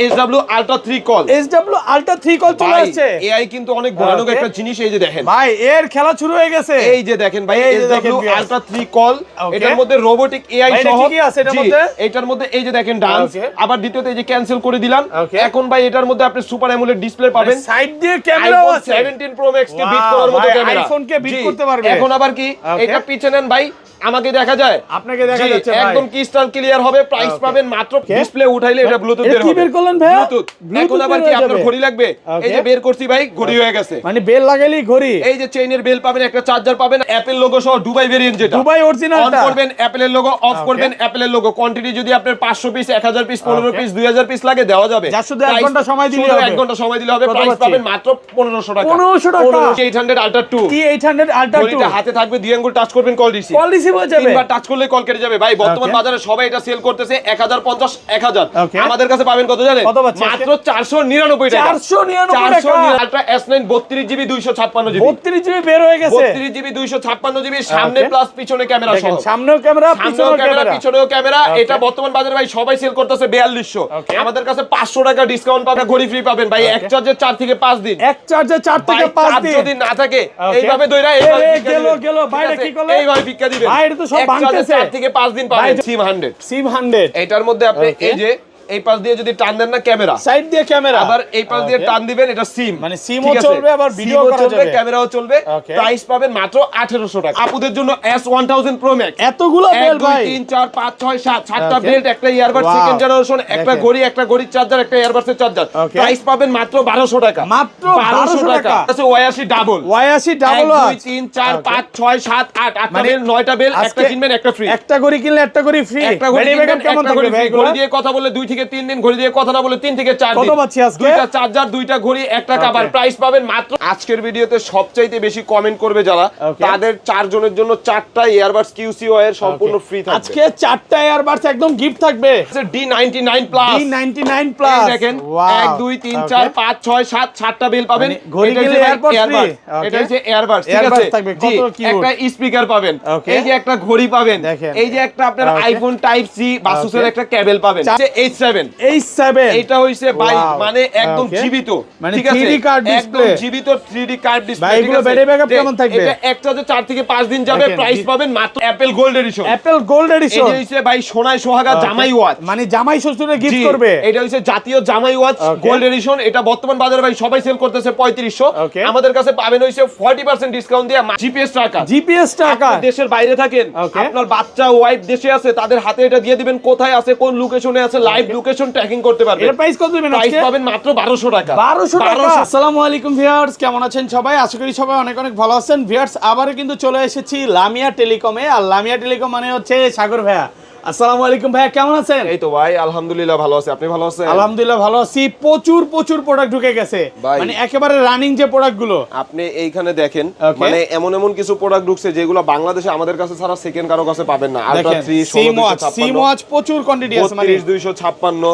SW Ultra 3 call, SW Ultra 3 call চলে আসছে। AI কিন্তু অনেক ভয়ানক একটা জিনিস। এই যে দেখেন ভাই, এর খেলা শুরু হয়ে গেছে। এই যে দেখেন ভাই, SW Ultra 3 কল, এটার মধ্যে রোবোটিক AI সহ। কি আছে এটার মধ্যে? এটার মধ্যে এই যে দেখেন ডান্স, আবার দ্বিতীয়তে এই যে ক্যান্সেল করে দিলাম। এখন ভাই এটার মধ্যে আপনি সুপার অ্যামোলেড ডিসপ্লে পাবেন, সাইড দিয়ে ক্যামেরাও আছে, 17 Pro Max কে বিট করার মতো ক্যামেরা, আইফোন কে বিট করতে পারবে। এখন আবার কি এটা পিছনে নেন ভাই, আমাকে দেখা যায়, আপনাকে দেখা যাচ্ছে ভাই, একদম ক্রিস্টাল ক্লিয়ার হবে। প্রাইস পাবেন মাত্র, ডিসপ্লে উঠাইলে এটা ব্লুটুথ বের হবে। কি বের করলেন ভাই? ব্লুটুথ। এখন আবার কি আপনার ঘড়ি লাগবে? এই যে বের করছি ভাই, ঘড়ি হয়ে গেছে। মানে বেল লাগাইলেই ঘড়ি। এই যে চেইনের বেল পাবেন, একটা চার্জার পাবেন, অ্যাপল লোগো সহ, দুবাই ভেরিয়েন্ট যেটা, দুবাই অরিজিনালটা। অন করবেন অ্যাপলের লোগো, অফ করবেন অ্যাপলের লোগো। কোয়ান্টিটি যদি আপনার 500 পিস, 1000 পিস, 15 পিস, 2000 পিস লাগে দেওয়া যাবে। যা শুধু 1 ঘন্টা সময় দিলে হবে, 1 ঘন্টা সময় দিলে হবে। প্রাইস পাবেন মাত্র 1500 টাকা। 1500 টাকা। 800 Ultra 2, কি 800 Ultra 2 ঘড়িটা হাতে থাকবে, 2 আঙ্গুল টাচ করবেন, কল রিসিভ। কল রিসিভ হয়ে যাবে, তিনবার টাচ করলে কল কেটে যাবে। ভাই বর্তমান বাজারে সবাই এটা সেল করতেছে 1050, 1000। আমাদের কাছে পাবেন কত জানেন? মাত্র 499 টাকা। 499 টাকা। Ultra S9 32GB 256GB, 32GB বের হয়ে গেছে। 32GB 256GB, সামনে প্লাস পিছনে ক্যামেরা সহ। সামনেও ক্যামেরা, পিছনেও ক্যামেরা, পিছনেও ক্যামেরা। এটা বর্তমান বাজারে ভাই সবাই সেল করতেছে 4200। আমাদের কাছে 500 টাকা ডিসকাউন্ট পাবেন, ঘড়ি ফ্রি পাবেন ভাই। এক চার্জে 4 থেকে 5 দিন, এক চার্জে 4 থেকে 5 দিন যদি না থাকে এইভাবে দইরা গেল বাইরে কি করলে এইভাবে ভিক্ষা দিবেন। ভাই এটা তো সব ভাঙতেছে। 4 থেকে 5 দিন পাবেন। সিম 100 এটার মধ্যে আপনি এই যে এই পাশ দিয়ে যদি টান দেন না ক্যামেরা, সাইড দিয়ে ক্যামেরা, আবার এই পাশ দিয়ে টান দিবেন, এটা সিম, মানে সিমও চলবে আবার ভিডিও করা যাবে, ক্যামেরাও চলবে। প্রাইস পাবেন মাত্র 1800 টাকা। আপুদের জন্য S1000 Pro Max, এতগুলো বেল ভাই, 1 2 3 4 5 6 7 7টা বেল্ট, একটা ইয়ারবাড সেকেন্ড জেনারেশন, একটা ঘড়ির চার্জার, একটা ইয়ারবাডসের চার্জার। প্রাইস পাবেন মাত্র 1200 টাকা। মাত্র 1200 টাকা। আছে 82 ডাবল, 82 ডাবল 1 2 3 4 5 6 7 8 8টা বেল, 9টা বেল, একটা কিনবেন একটা ফ্রি। একটা ঘড়ি কিনলে একটা ঘড়ি ফ্রি। একটা ঘড়ি কিনবেন কেমন থাকবে ভাই? ঘড়ি দিয়ে কথা বলে 2 থেকে 3 দিন, ঘড়ি দিয়ে কথা না বলে 3 থেকে 4 দিন। কত পাচ্ছি আজকে? দুইটা চার্জার, দুইটা ঘড়ি, একটা কভার। প্রাইস পাবেন মাত্র। আজকের ভিডিওতে সবচাইতে বেশি কমেন্ট করবে যারা, তাদের 4 জনের জন্য 4টা ইয়ারবাডস কিউসি ওয়্যার সম্পূর্ণ ফ্রি থাকবে। আজকে 4টা ইয়ারবাডস একদম গিফট থাকবে। D99 প্লাস, D99 প্লাস দেখেন 1 2 3 4 5 6 7 7টা বেল পাবেন। এটা হচ্ছে ইয়ারবাডস, এটা হচ্ছে ইয়ারবাডস, ঠিক আছে? একটা স্পিকার পাবেন, এই যে একটা ঘড়ি পাবেন, এই যে একটা আপনার আইফোন টাইপ সি বাসুসের একটা কেবল পাবেন। H7 এটা হইছে ভাই মানে একদম জীবিত, ঠিক আছে? 3D কার্ড ডিসপ্লে, জীবিত 3D কার্ড ডিসপ্লে। ভাই এগুলো ব্যাটারি ব্যাকআপ কেমন থাকবে? এটা একটাতে 4 থেকে 5 দিন যাবে। প্রাইস পাবেন মাত্র Apple gold addition. Apple gold addition এটা হইছে ভাই সোনায় সোহাগা জামাই ওয়াচ, মানে জামাই শ্বশুরের গিফট করবে। এটা হইছে জাতীয় জামাই ওয়াচ গোল্ড এডিশন। এটা বর্তমান বাজারে ভাই সবাই সেল করতেছে 3500। আমাদের কাছে পাবেন হইছে 40% ডিসকাউন্ট দিয়ে জিপিএস টাকা। দেশের বাইরে থাকেন, আপনার বাচ্চা ওয়াইফ দেশে আছে, তাদের হাতে এটা দিয়ে দিবেন, কোথায় আছে, কোন লোকেশনে আছে, লাইভ লোকেশন ট্র্যাকিং করতে পারবেন। এর প্রাইস কত দিবেন আজকে? প্রাইস পাবেন মাত্র 1200 টাকা। 1200 টাকা। আসসালামু আলাইকুম ভিউয়ার্স, কেমন আছেন সবাই? আশা করি সবাই অনেক অনেক ভালো আছেন। ভিউয়ার্স, আবারো কিন্তু চলে এসেছি লামিয়া টেলিকমে। আর লামিয়া টেলিকম মানে হচ্ছে সাগর ভাইয়া। আসসালামু আলাইকুম ভাইয়া, কেমন আছেন? এই তো ভাই আলহামদুলিল্লাহ ভালো আছি, আপনি ভালো আছেন? আলহামদুলিল্লাহ ভালো আছি। প্রচুর প্রোডাক্ট ঢুকে গেছে, মানে একেবারে রানিং যে প্রোডাক্ট গুলো আপনি এইখানে দেখেন, মানে এমন কিছু প্রোডাক্ট ঢুকছে যেগুলো বাংলাদেশে আমাদের কাছে ছাড়া সেকেন্ড কারো কাছে পাবেন না। আলট্রা 3 সিমওয়াচ প্রচুর কোয়ান্টিটি আছে, মানে 3256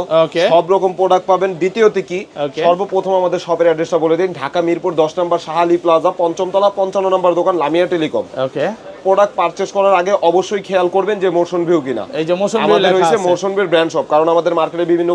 সব রকম প্রোডাক্ট পাবেন। দ্বিতীয়তে কি, সর্বপ্রথম আমাদের শপের অ্যাড্রেসটা বলে দিন। ঢাকা মিরপুর 10 নম্বর শাহালি প্লাজা, 5ম তলা, 55 নম্বর দোকান, লামিয়া টেলিকম। ওকে, প্রোডাক্ট পারচেজ করার আগে অবশ্যই খেয়াল করবেন যে মোশন ভিউ কিনা। এই যে মোশন ভিউ আমাদের হইছে মোশন ভিউ ব্র্যান্ড শপ, কারণ আমাদের মার্কেটে বিভিন্ন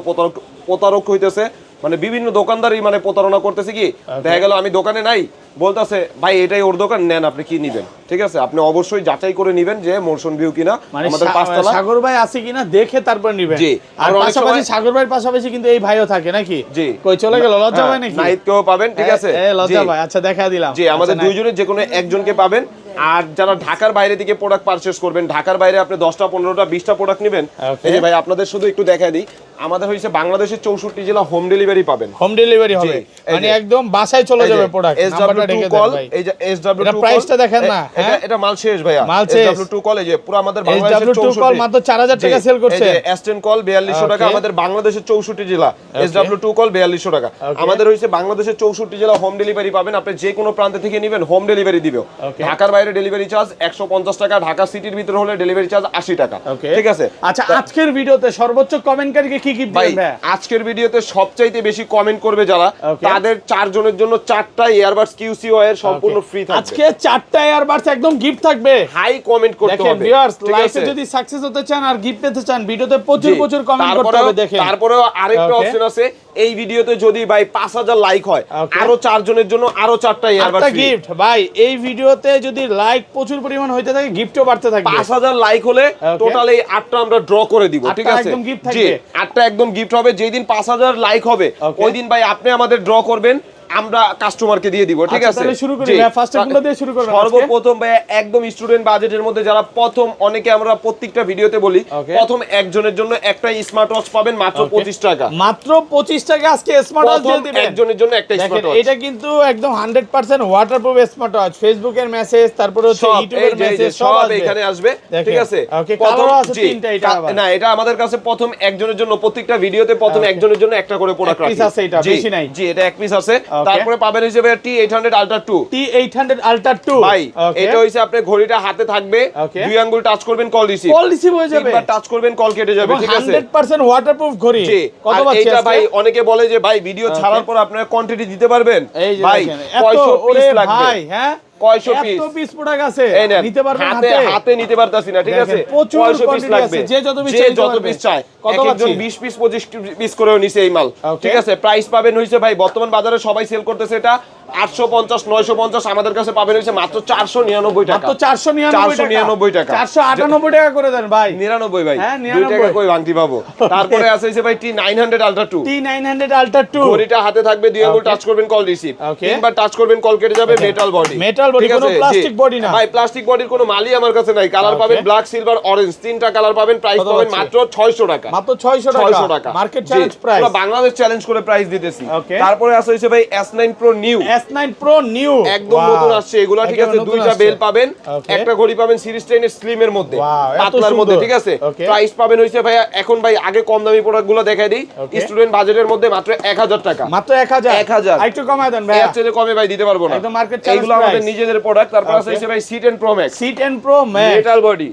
প্রতারক হইতেছে, মানে বিভিন্ন দোকানদারই মানে প্রতারণা করতেছে। কি দেখা গেল আমি দোকানে নাই, বলতাছে ভাই এটাই ওর দোকান, নেন আপনি কি নিবেন, ঠিক আছে? আপনি অবশ্যই যাচাই করে নিবেন যে মোশন ভিউ কিনা, আমাদের পাঁচতলা সাগর ভাই আছে কিনা দেখে তারপর নিবেন। জি, আর পাশাপাশি সাগর ভাইয়ের পাশাপাশি কিন্তু এই ভাইও থাকে নাকি? জি, কই চলে গেল লজ্জা ভাই নাকি? নাইটকেও পাবেন, ঠিক আছে? লজ্জা ভাই, আচ্ছা দেখা দিলাম। জি, আমাদের দুইজনের যে কোনো একজনকে পাবেন। আর যারা ঢাকার বাইরে থেকে প্রোডাক্ট পারচেজ করবেন, ঢাকার বাইরে আপনি 10টা 15টা 20টা প্রোডাক্ট নেবেন, এই যে ভাই আপনাদের শুধু একটু দেখাই দিই, আমাদের হইছে বাংলাদেশের 64 জেলা হোম ডেলিভারি পাবেন। হোম ডেলিভারি হবে, মানে একদম বাসায় চলে যাবে প্রোডাক্ট। নাম্বারটা দেখে দেন ভাই। এই যে SW2 এটা প্রাইসটা দেখেন না, এটা মাল শেষ ভাইয়া। SW2 কল এই যে পুরো আমাদের বাংলাদেশের 64 কল মাত্র 4000 টাকা সেল করছে। এই যে S10 কল 4200 টাকা, আমাদের বাংলাদেশের 64 জেলা SW2 কল 4200 টাকা। আমাদের হইছে বাংলাদেশের 64 জেলা হোম ডেলিভারি পাবেন। আপনি যে কোনো প্রান্ত থেকে নেবেন হোম ডেলিভারি দিবেও। ঢাকার বাইরে ডেলিভারি চার্জ 150 টাকা, ঢাকা সিটির ভিতরে হলে ডেলিভারি চার্জ 80 টাকা, ঠিক আছে? আচ্ছা, আজকের ভিডিওতে সর্বোচ্চ কমেন্টকারীকে কি গিফট ভাই দিবেন ভাই? আজকের ভিডিওতে সবচাইতে বেশি কমেন্ট করবে যারা তাদের 4 জনের জন্য 4টা ইয়ারবাডস কিউসি ওয়্যার সম্পূর্ণ ফ্রি থাকবে। আজকে 4টা ইয়ারবাডস একদম গিফট থাকবে। হাই কমেন্ট করতে দেখেন হবে ভিউয়ার্স, ঠিক লাইভে আছে? যদি সাকসেস হতে চান আর গিফট পেতে চান ভিডিওতে প্রচুর প্রচুর কমেন্ট করতে হবে। দেখেন তারপরেও আরেকটা অপশন আছে, এই ভিডিওতে যদি ভাই 5000 লাইক হয় আরো 4 জনের জন্য আরো 4টা ইয়ারবাডস গিফট। ভাই এই ভিডিওতে যদি লাইক প্রচুর পরিমাণ হইতে থাকে গিফটও বাড়তে থাকবে। 5000 লাইক হলে টোটাল এই 8টা আমরা ড্র করে দিব, ঠিক আছে? একদম গিফট জি, থাকবে। 8টা একদম গিফট হবে। যেই দিন 5000 লাইক হবে ওই দিন ভাই আপনি আমাদের ড্র করবেন, আমরা কাস্টমারকে দিয়ে দিব, ঠিক আছে? তাহলে শুরু করি ভাই, ফার্স্ট কোনটা দিয়ে শুরু করব? সর্বপ্রথম ভাই একদম স্টুডেন্ট বাজেটের মধ্যে যারা প্রথম, অনেকে আমরা প্রত্যেকটা ভিডিওতে বলি প্রথম একজনের জন্য একটা স্মার্ট ওয়াচ পাবেন মাত্র 25 টাকা। মাত্র 25 টাকা আজকে স্মার্ট ওয়াচ দিয়ে দিবেন একজনের জন্য একটা স্মার্ট ওয়াচ। এটা কিন্তু একদম 100% ওয়াটারপ্রুফ স্মার্ট ওয়াচ। ফেসবুকের মেসেজ, তারপরে হচ্ছে ইউটিউবের মেসেজ সব এখানে আসবে, ঠিক আছে? প্রথম আছে তিনটা। এটা না, এটা আমাদের কাছে প্রথম একজনের জন্য, প্রত্যেকটা ভিডিওতে প্রথম একজনের জন্য একটা করে প্রোডাক্ট রাখি। পিস আছে, এটা বেশি নাই। জি, এটা এক পিস আছে। তারপরে পাবেন হিসেবে T800 Ultra 2। T800 Ultra 2 ভাই এটা হইছে আপনি ঘড়িটা হাতে থাকবে, দুই আঙ্গুল টাচ করবেন কল রিসিভ হয়ে যাবে, তিনবার টাচ করবেন কল কেটে যাবে, ঠিক আছে? 100% ওয়াটারপ্রুফ ঘড়ি। কত বাজছে এটা ভাই অনেকে বলে যে ভাই ভিডিও ছাড়ার পর আপনারা কোয়ান্টিটি দিতে পারবেন, ভাই 500 পিস লাগবে। ভাই হ্যাঁ 500 পিস, এত পিস প্রোডাক্ট আছে নিতে পারবেন হাতে নিতে পারতাছি না, ঠিক আছে? 500 পিস লাগবে, যে যত পিস চায়। একজন 20 পিস 25 পিস করেও নিছে এই মাল, ঠিক আছে? প্রাইস পাবেন হইছে ভাই বর্তমান বাজারে সবাই সেল করতেছে এটা 850 950, আমাদের কাছে পাবেন হইছে মাত্র 499 টাকা। মাত্র 499 টাকা, 498 টাকা করে দেন ভাই। 99 ভাই, 2 টাকা কই ভাঙতি পাবো। তারপরে আছে হইছে ভাই T900 Ultra 2। T900 Ultra 2 ঘড়িটা হাতে থাকবে, দুই আঙ্গুল টাচ করবেন কল রিসিভ, তিনবার টাচ করবেন কল কেটে যাবে, মেটাল বডি। কোনো প্লাস্টিক বডি না ভাই, প্লাস্টিক বডির কোনো মালই আমার কাছে নাই। কালার পাবেন ব্ল্যাক, সিলভার, অরেঞ্জ, তিনটা কালার পাবেন। প্রাইস পাবেন মাত্র 600 টাকা। মাত্র 600 টাকা মার্কেট চ্যালেঞ্জ প্রাইস। পুরো বাংলাদেশ চ্যালেঞ্জ করে প্রাইস দিতেছি। তারপরে আছে হইছে ভাই S9 Pro new. S9 Pro new একদম নতুন আসছে এগুলা, ঠিক আছে? দুইটা বেল পাবেন, একটা ঘড়ি পাবেন সিরিজ 10 এর স্লিম এর মধ্যে, পাতলার মধ্যে, ঠিক আছে? প্রাইস পাবেন হইছে ভাই, এখন ভাই আগে কম দামি প্রোডাক্টগুলো দেখাই দিই। স্টুডেন্ট বাজেটের মধ্যে মাত্র 1000 টাকা। মাত্র 1000 একটু কমায় দেন ভাই, এর চেয়ে কমে ভাই দিতে পারবো না, একদম মার্কেট চ্যালেঞ্জ। এগুলো আমাদের নিজেদের প্রোডাক্ট। তারপর আছে হইছে ভাই C10 Pro Max। C10 Pro Max metal body,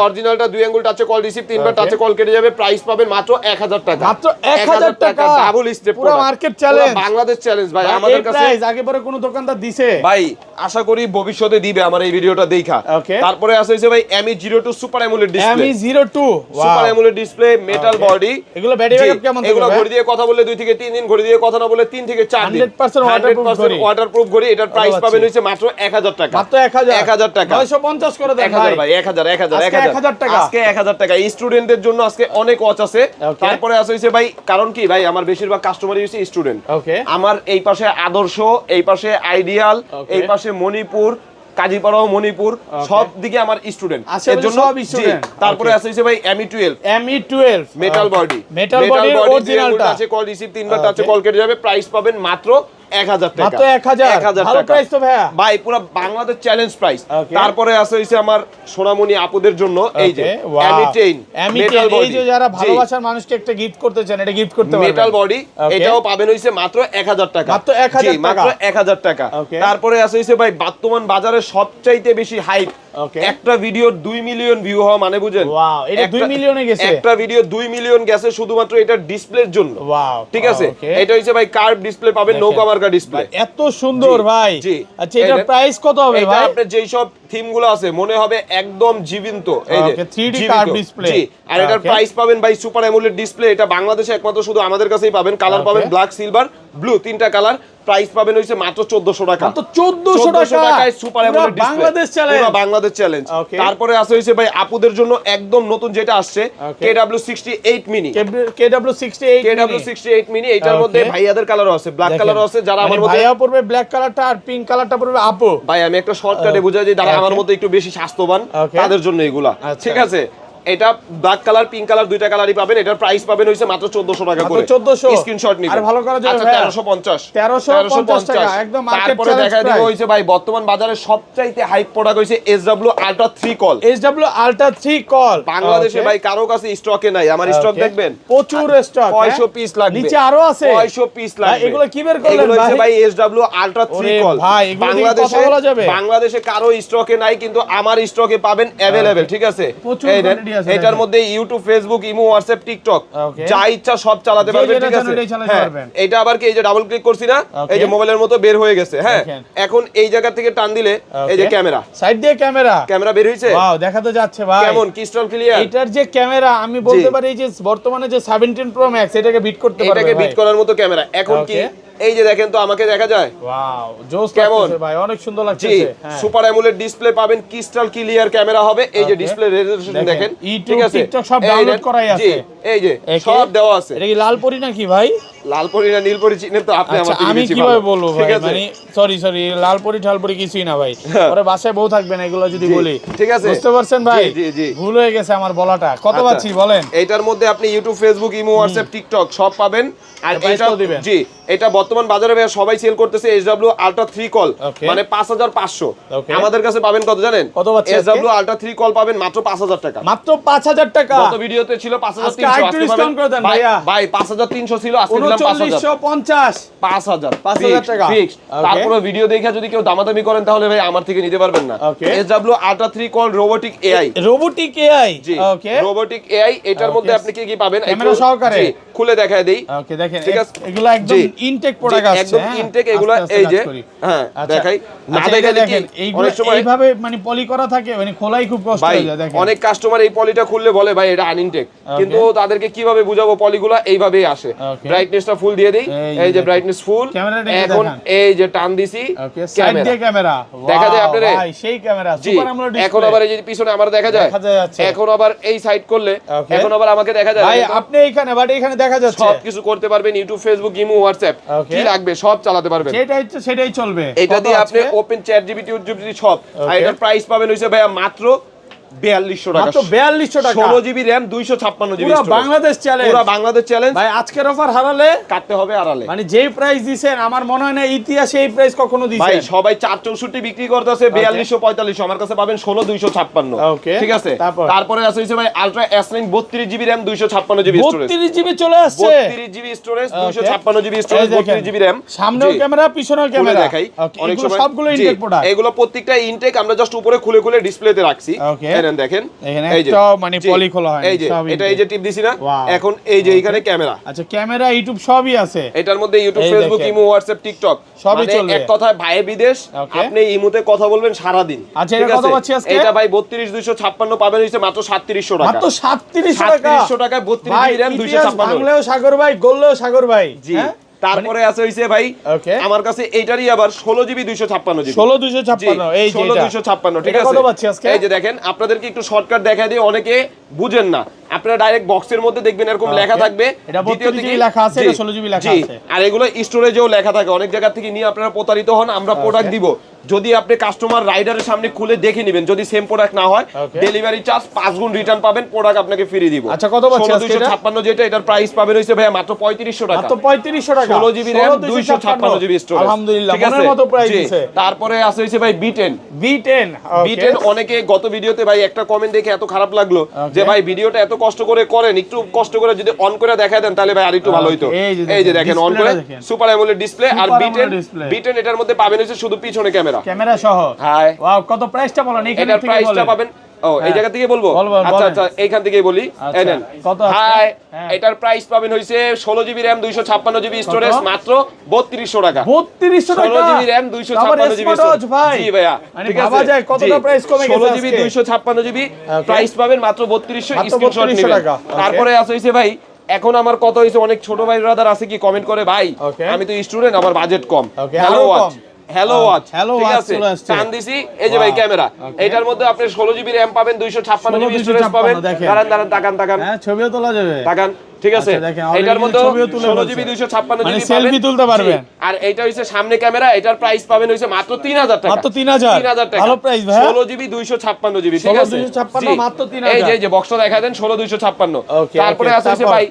অরিজিনালটা, দুই আঙ্গুল টাচে কল রিসিভ, তিনবার টাচে কল কেটে যাবে। প্রাইস পাবেন মাত্র 1000 টাকা। মাত্র 1000 টাকা, ডাবল স্টেপ, পুরো মার্কেট চ্যালেঞ্জ, বাংলাদেশ চ্যালেঞ্জ ভাই। আমাদের কাছে আগে পরে কোন দোকানদার দিছে ভাই, আশা করি ভবিষ্যতে দিবে আমার এই ভিডিওটা দেখা। তারপরে আছে হইছে ভাই Mi02 super AMOLED display. Mi02 super AMOLED display, metal body. এগুলো ব্যাটারি ব্যাকআপ কেমন থাকবে? এগুলো ঘড়ি দিয়ে কথা বললে 2 থেকে 3 দিন, ঘড়ি দিয়ে কথা না বললে 3 থেকে 4 দিন। 100% ওয়াটারপ্রুফ ঘড়ি। এটার প্রাইস পাবেন হইছে মাত্র 1000 টাকা। মাত্র 1000 টাকা। 950 করে দেন 1000 ভাই, 1000 টাকা। আজকে 1000 টাকা। স্টুডেন্টদের জন্য আজকে অনেক ওয়াচ আছে। তারপরে আছে হইছে ভাই, কারণ কি ভাই, আমার বেশিরভাগ কাস্টমারই হইছে স্টুডেন্ট। আমার এই পাশে আদর্শ, এই পাশে আইডিয়াল, এই পাশে মণিপুর, কাজীপাড়াও মণিপুর, সব দিকে আমার স্টুডেন্ট, এর জন্য সব স্টুডেন্ট। তারপরে আছে হইছে ভাই Mi12 মেটাল বডি, অরিজিনালটা আছে, কল রিসিভ, তিনবার টাচে কল কেটে যাবে। প্রাইস পাবেন মাত্র 1000 টাকা। মাত্র 1000 ভালো প্রাইস তো ভাই। ভাই পুরো বাংলাদেশ চ্যালেঞ্জ প্রাইস। তারপরে আছে হইছে আমার সোনামণি আপুদের জন্য এই যে Mi10 মেটাল বডি, এই যে যারা ভালোবাসার মানুষকে একটা গিফট করতে চান, এটা গিফট করতে পারবেন। মেটাল বডি, এটাও পাবেন হইছে মাত্র 1000 টাকা। মাত্র 1000 টাকা, মাত্র 1000 টাকা। তারপরে আছে হইছে ভাই বর্তমান বাজারে সবচাইতে বেশি হাইপ, একটা ভিডিও 2 মিলিয়ন ভিউ হওয়া মানে বুঝেন? ওয়াও, এটা 2 মিলিয়নে গেছে। একটা ভিডিও 2 মিলিয়ন গেছে শুধুমাত্র এটা ডিসপ্লের জন্য। ওয়াও, ঠিক আছে? এটা হইছে ভাই কার্ভ ডিসপ্লে পাবেন, নৌকা মার্কা ডিসপ্লে। এত সুন্দর ভাই। আচ্ছা, এটার প্রাইস কত হবে ভাই? এটা আপনার যেই সব থিম গুলো আছে মনে হবে একদম জীবন্ত, এই যে 3D কার্ভ ডিসপ্লে। জি, আর এটার প্রাইস পাবেন ভাই সুপার অ্যামোলেড ডিসপ্লে। এটা বাংলাদেশে একমাত্র শুধু আমাদের কাছেই পাবেন। কালার পাবেন ব্ল্যাক, সিলভার, ব্লু, তিনটা কালার। প্রাইস পাবেন হইছে মাত্র 1400 টাকা। মাত্র 1400 টাকায় super AMOLED display, Bangladesh challenge, পুরো বাংলাদেশ চ্যালেঞ্জ। তারপরে আছে হইছে ভাই আপুদের জন্য একদম নতুন যেটা আসছে KW68 মিনি। KW68 মিনি, এটার মধ্যে ভাইয়াদের কালারও আছে, ব্ল্যাক কালারও আছে। যারা আমার মধ্যে ভাইয়া পড়বে ব্ল্যাক কালারটা আর পিঙ্ক কালারটা পড়বে আপু। ভাই আমি একটা শর্টকাটে বুঝাই দিই, যারা আমার মধ্যে একটু বেশি স্বাস্থ্যবান তাদের জন্য এগুলা, ঠিক আছে? এটা ব্ল্যাক কালার, পিঙ্ক কালার, দুইটা কালারই পাবেন। এটার প্রাইস পাবেন হইছে মাত্র 1400 টাকা করে। 1400 স্ক্রিনশট নিবেন। আর ভালো করা যাবে আচ্ছা, 1350 টাকা, একদম মার্কেট তারপরে দেখা দিব হইছে ভাই বর্তমান বাজারে সবচাইতে হাইপ প্রোডাক্ট হইছে SW Ultra 3 call. SW Ultra 3 call বাংলাদেশে ভাই কারো কাছে স্টকে নাই। আমার স্টক দেখবেন প্রচুর স্টক, 600 পিস লাগবে। নিচে আরো আছে 600 পিস লাগবে। এগুলো কি বের করলেন ভাই? এগুলো ভাই SW Ultra 3 কল। ভাই বাংলাদেশে কারো স্টকে নাই, কিন্তু আমার স্টকে পাবেন अवेलेबल, ঠিক আছে? এই দেন আছে এটার মধ্যে YouTube, Facebook, imo, WhatsApp, TikTok যা ইচ্ছা সব চালাতে পারবেন, ঠিক আছে? এটা আবার কি এই যে ডাবল ক্লিক করছি না, এই যে মোবাইলের মতো বের হয়ে গেছে। হ্যাঁ, এখন এই জায়গা থেকে টান দিলে এই যে ক্যামেরা, সাইড দিয়ে ক্যামেরা বের হইছে। ওয়াও, দেখা তো যাচ্ছে ভাই, কেমন ক্রিস্টাল ক্লিয়ার। এটার যে ক্যামেরা আমি বলতে পারি যে বর্তমানে যে 17 প্রো ম্যাক্স এটাকে বিট করতে পারবে, এটাকে বিট করার মতো ক্যামেরা। এখন কি এই যে দেখেন তো আমাকে দেখা যায়, ওয়াও জোস লাগছে ভাই, অনেক সুন্দর লাগছে। হ্যাঁ, সুপার অ্যামোলেড ডিসপ্লে পাবেন, ক্রিস্টাল ক্লিয়ার ক্যামেরা হবে। এই যে ডিসপ্লে রেজোলিউশন দেখেন, ঠিক আছে? টিকটক সব ডাউনলোড করাই আছে, এই যে সব দেওয়া আছে। এটা কি লাল পরি নাকি ভাই? লাল পরি না নীল পরি চিনেন তো আপনি, আমার থেকে আমি বেশি কিভাবে ভালো। বলবো ভাই, মানে সরি লাল পরি ঠাল পরি কিছুই না ভাই, পরে বাসায় বউ থাকবে না এগুলো যদি বলি, ঠিক আছে? বুঝতে পারছেন ভাই? ভুল হয়ে গেছে আমার বলাটা। কত পাচ্ছি বলেন? এইটার মধ্যে আপনি YouTube, Facebook, imo, WhatsApp, TikTok সব পাবেন। আর এটা জি, এটা বর্তমান বাজারে ভাই সবাই সেল করতেছে SW Ultra 3 কল, মানে 5500। আমাদের কাছে পাবেন কত জানেন? কত পাচ্ছি? SW Ultra 3 কল পাবেন মাত্র 5000 টাকা। মাত্র 5000 টাকা। গত ভিডিওতে ছিল 5300, আজকে পাবেন ভাই 5300 ছিল, আজকে দিলাম 4950। 5000 টাকা ফিক্স। তারপরে ভিডিও দেখে যদি কেউ দামাদামি করেন তাহলে ভাই আমার থেকে নিতে পারবেন না। SW Ultra 3 call robotic AI, জি ওকে, রোবোটিক AI। এটার মধ্যে আপনি কি পাবেন? ক্যামেরা সহকারে খুলে দেখায় দেই। ওকে, দেখেন এগুলো একদম ইনটেক প্রোডাক্ট আছে, একদম ইনটেক এগুলো। এই যে হ্যাঁ দেখাই না, দেখাই দেখেন অনেক সময় এইভাবে মানে পলি করা থাকে, মানে খোলাই খুব কষ্ট হয়ে যায়। দেখেন অনেক কাস্টমার এই পলিটা খুললে বলে ভাই এটা আনইনটেক, কিন্তু তাদেরকে কিভাবে বুঝাবো পলিগুলো এইভাবেই আসে। ব্রাইটনেসটা ফুল দিয়ে দেই, এই যে ব্রাইটনেস ফুল। এখন এই যে টান দিছি, সাইড দিয়ে ক্যামেরা দেখা যায় আপনারে, ভাই সেই ক্যামেরা সুপার অ্যামোলেড ডিসপ্লে। এখন আবার এই যে পিছনে আমার দেখা যায়, এখন আবার এই সাইড করলে এখন আবার আমাকে দেখা যায় ভাই, আপনি এইখানে বাট এখানে দেখা যাচ্ছে। সব কিছু করতে পারবেন, ইউটিউব, ফেসবুক, ইমো, হোয়াটসঅ্যাপ কি লাগবে সব চালাতে পারবেন। সেটাই চলবে। এটা দিয়ে আপনি ওপেন চ্যাট জিপিটি, জিপিটি সব। আর এটার প্রাইস পাবেন হইছে ভাইয়া মাত্র 4200 টাকা। মাত্র 4200 টাকা। 16 জিবি র‍্যাম, 256 জিবি স্টোরেজ। পুরো বাংলাদেশ চ্যালেঞ্জ, পুরো বাংলাদেশ চ্যালেঞ্জ ভাই। আজকের অফার হারালে কাটতে হবে আড়ালে। মানে যেই প্রাইস দিবেন আমার মনে হয় না ইতিহাসে এই প্রাইস কখনো দিবেন। ভাই সবাই 464 বিক্রি করতেছে 4200 4500, আমার কাছে পাবেন 16256। ঠিক আছে? তারপরে আছে হইছে ভাই ultra S9 32 GB RAM, 256 GB storage. 32 GB চলে আসছে, 32 GB storage, 256 GB storage, 32 GB RAM. সামনেও ক্যামেরা, পিছনেও ক্যামেরা দেখাই। অনেক সময় সবগুলো ইনটেক প্রোডাক্ট। এগুলো প্রত্যেকটা ইনটেক, আমরা জাস্ট উপরে খুলে খুলে ডিসপ্লেতে রাখছি। দেখেন এই যে মানে পলি খোলা হয়, এই যে এটা এই যে টিপ দিছি না, এখন এই যে এখানে ক্যামেরা। আচ্ছা, ক্যামেরা, ইউটিউব সবই আছে এটার মধ্যে, YouTube, Facebook, imo, WhatsApp, TikTok সবই চলবে। এক কথায় ভাই বিদেশ, আপনি ইমোতে কথা বলবেন সারা দিন। আচ্ছা, এটা কত পাচ্ছি আজকে? এটা ভাই 32256 পাবেন হইছে মাত্র 3700 টাকা। মাত্র 3700 টাকা। 3700 টাকায় 32 জিবি র‍্যাম, 256। বাংলাও সাগর ভাই, গোল্লেও সাগর ভাই। জি। তারপরে আছে হইছে ভাই আমার কাছে এইটারই আবার 16 জিবি 256 জিবি। 16256, এই যে 16256, ঠিক আছে? কত পাচ্ছি আজকে? এই যে দেখেন, আপনাদেরকে একটু শর্টকাট দেখাই দিই, অনেকে বুঝেন না। আপনারা ডাইরেক্ট বক্সের মধ্যে দেখবেন এরকম লেখা থাকবে, এটা 32 জিবি লেখা আছে, এটা 16 জিবি লেখা আছে। আর এগুলো স্টোরেজেও লেখা থাকে। অনেক জায়গা থেকে নিয়ে আপনারা প্রতারিত হন। আমরা প্রোডাক্ট দিব, যদি আপনি কাস্টমার রাইডারের সামনে খুলে দেখে নেবেন, যদি সেম প্রোডাক্ট না হয় ডেলিভারি চার্জ 5 গুণ রিটার্ন পাবেন, প্রোডাক্ট আপনাকে ফ্রি দিব। আচ্ছা, কত পাচ্ছি আজকে? 16256 যেটা, এটার প্রাইস পাবেন হইছে ভাই মাত্র 3500 টাকা। মাত্র 3500 টাকা, 16 জিবি র‍্যাম, 256 জিবি স্টোরেজ। আলহামদুলিল্লাহ, মনের মতো প্রাইস দিছে। তারপরে আছে হইছে ভাই B10। ওকে, অনেকে গত ভিডিওতে ভাই একটা কমেন্ট দেখে এত খারাপ লাগলো যে ভাই ভিডিওটা এত কষ্ট করে করেন, একটু কষ্ট করে যদি অন করে দেখায় দেন তাহলে ভাই আরেকটু ভালো হইতো। এই যে দেখেন অন করে, সুপার অ্যামোলেড ডিসপ্লে। আর B10 এটার মধ্যে পাবেন হচ্ছে শুধু পিছনে ক্যামেরা সহ। হাই, ওয়াও, কত প্রাইসটা বলেন এখানে থেকে বলেন। প্রাইসটা পাবেন এই জায়গা থেকে বলবো। আচ্ছা এইখান থেকেই বলি। এই নেন, হাই, এটার প্রাইস পাবেন হইছে 16 জিবি র‍্যাম, 256 জিবি স্টোরেজ, মাত্র 3200 টাকা। 3200 টাকা, 16 জিবি র‍্যাম, 256 জিবি স্টোরেজ। জি ভাইয়া, ঠিক আছে, ভাবা যায় কতটা প্রাইস কমে গেছে। 16 জিবি 256 জিবি প্রাইস পাবেন মাত্র 3200, স্ক্রিনশট নেবেন। তারপরে আছে হইছে ভাই, এখন আমার কত হইছে, অনেক ছোট ভাই ব্রাদার আছে কি কমেন্ট করে, ভাই আমি তো স্টুডেন্ট, আমার বাজেট কম, হ্যালো ওয়াচ, ঠিক আছে? টান দিছি, এই যে ভাই ক্যামেরা। এটার মধ্যে আপনি 16 জিবি র‍্যাম পাবেন, 256 জিবি স্টোরেজ পাবেন। দাঁড়ান তাকান, হ্যাঁ, ছবিও তোলা যাবে, তাকান, ঠিক আছে? এটার মধ্যে 16 জিবি 256 জিবি সেলফি তুলতে পারবেন। আর এইটা হইছে সামনে ক্যামেরা, এটার প্রাইস পাবেন হইছে মাত্র 3000 টাকা। মাত্র 3000 টাকা, ভালো প্রাইস ভাই। 16 জিবি 256 জিবি, ঠিক আছে? 256 মাত্র 3000। এই যে বক্সটা দেখায় দেন, 16 256। তারপরে আছে ভাই,